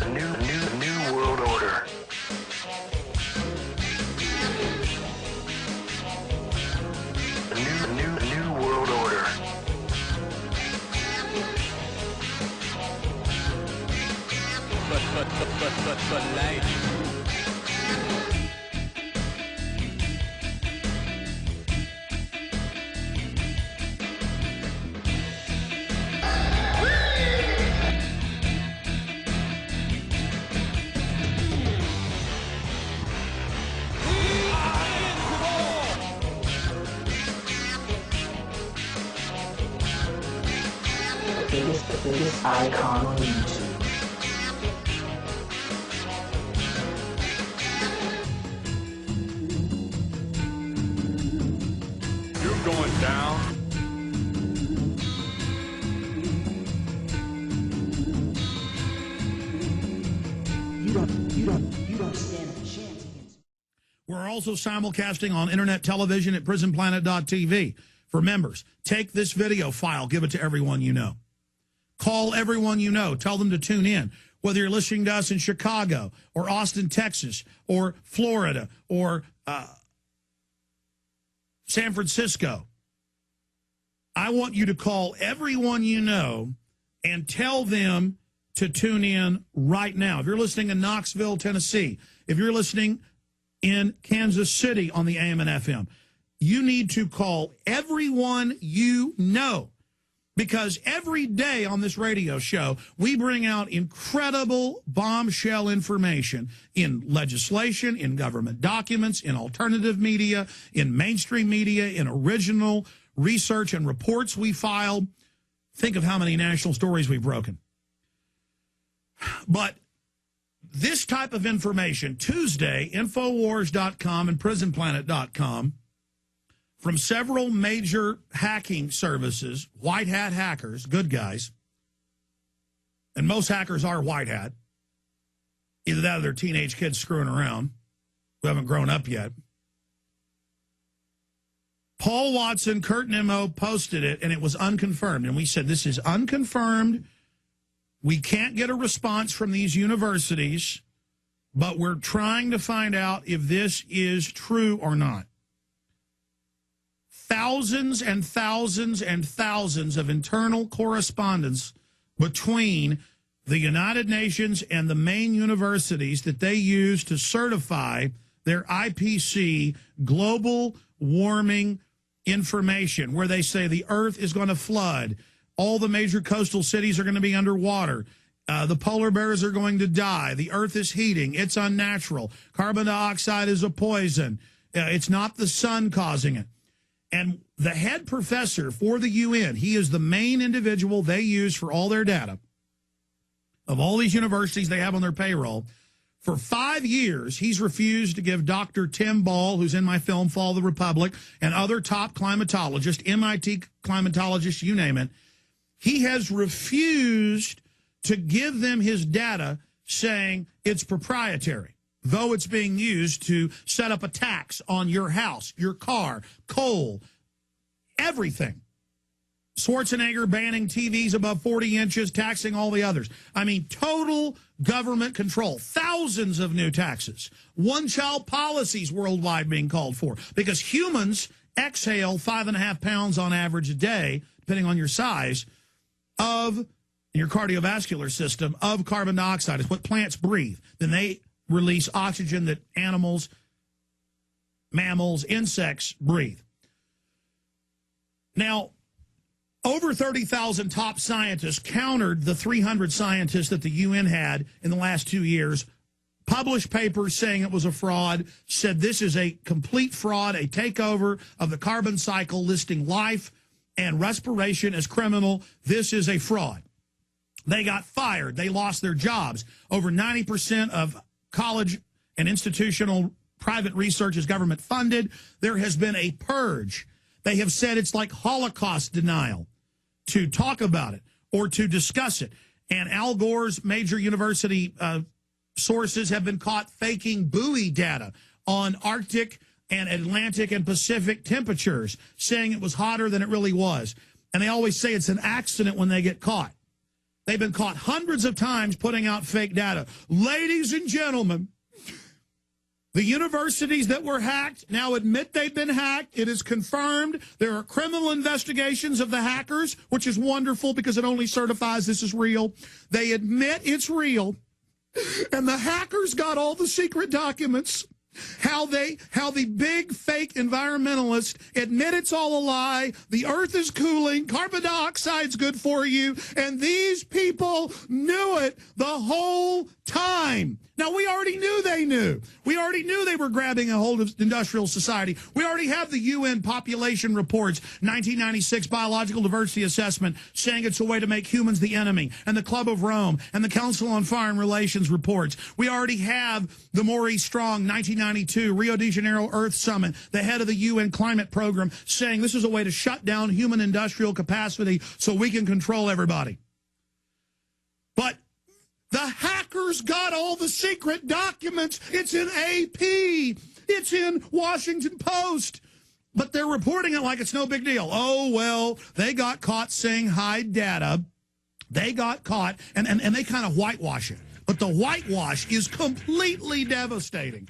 New world order. New world order. But lady. The biggest icon on YouTube. You're going down. You don't stand a chance against. We're also simulcasting on internet television at prisonplanet.tv. For members, take this video file, give it to everyone you know. Call everyone you know. Tell them to tune in. Whether you're listening to us in Chicago or Austin, Texas, or Florida, or San Francisco, I want you to call everyone you know and tell them to tune in right now. If you're listening in Knoxville, Tennessee, if you're listening in Kansas City on the AM and FM, you need to call everyone you know. Because every day on this radio show, we bring out incredible bombshell information in legislation, in government documents, in alternative media, in mainstream media, in original research and reports we filed. Think of how many national stories we've broken. But this type of information, Tuesday, Infowars.com and PrisonPlanet.com, from several major hacking services, white hat hackers, good guys, and most hackers are white hat, either that or they're teenage kids screwing around who haven't grown up yet. Paul Watson, Kurt Nimmo posted it, and it was unconfirmed. And we said, this is unconfirmed. We can't get a response from these universities, but we're trying to find out if this is true or not. Thousands and thousands and thousands of internal correspondence between the United Nations and the main universities that they use to certify their IPC global warming information, where they say the earth is going to flood, all the major coastal cities are going to be underwater, the polar bears are going to die, the earth is heating, it's unnatural, carbon dioxide is a poison, it's not the sun causing it. And the head professor for the UN, he is the main individual they use for all their data of all these universities they have on their payroll. For 5 years, he's refused to give Dr. Tim Ball, who's in my film Fall of the Republic, and other top climatologists, MIT climatologists, you name it. He has refused to give them his data, saying it's proprietary, though it's being used to set up a tax on your house, your car, coal, everything. Schwarzenegger banning TVs above 40 inches, taxing all the others. I mean, total government control. Thousands of new taxes. One-child policies worldwide being called for, because humans exhale 5.5 pounds on average a day, depending on your size, of your cardiovascular system, of carbon dioxide. It's what plants breathe. Then they release oxygen that animals, mammals, insects breathe. Now, over 30,000 top scientists countered the 300 scientists that the UN had in the last 2 years, published papers saying it was a fraud, said this is a complete fraud, a takeover of the carbon cycle, listing life and respiration as criminal. This is a fraud. They got fired. They lost their jobs. Over 90% of college and institutional private research is government funded. There has been a purge. They have said it's like Holocaust denial to talk about it or to discuss it. And Al Gore's major university sources have been caught faking buoy data on Arctic and Atlantic and Pacific temperatures, saying it was hotter than it really was. And they always say it's an accident when they get caught. They've been caught hundreds of times putting out fake data. Ladies and gentlemen, the universities that were hacked now admit they've been hacked. It is confirmed. There are criminal investigations of the hackers, which is wonderful because it only certifies this is real. They admit it's real. And the hackers got all the secret documents. How the big fake environmentalists admit it's all a lie, the earth is cooling, carbon dioxide's good for you, and these people knew it the whole time. Now, we already knew they knew. We already knew they were grabbing a hold of industrial society. We already have the UN population reports, 1996 biological diversity assessment, saying it's a way to make humans the enemy, and the Club of Rome, and the Council on Foreign Relations reports. We already have the Maurice Strong, 1992 Rio de Janeiro Earth Summit, the head of the UN climate program, saying this is a way to shut down human industrial capacity so we can control everybody. But the hackers got all the secret documents. It's in AP. It's in Washington Post. But they're reporting it like it's no big deal. Oh, well, they got caught saying hide data. They got caught, and they kind of whitewash it. But the whitewash is completely devastating.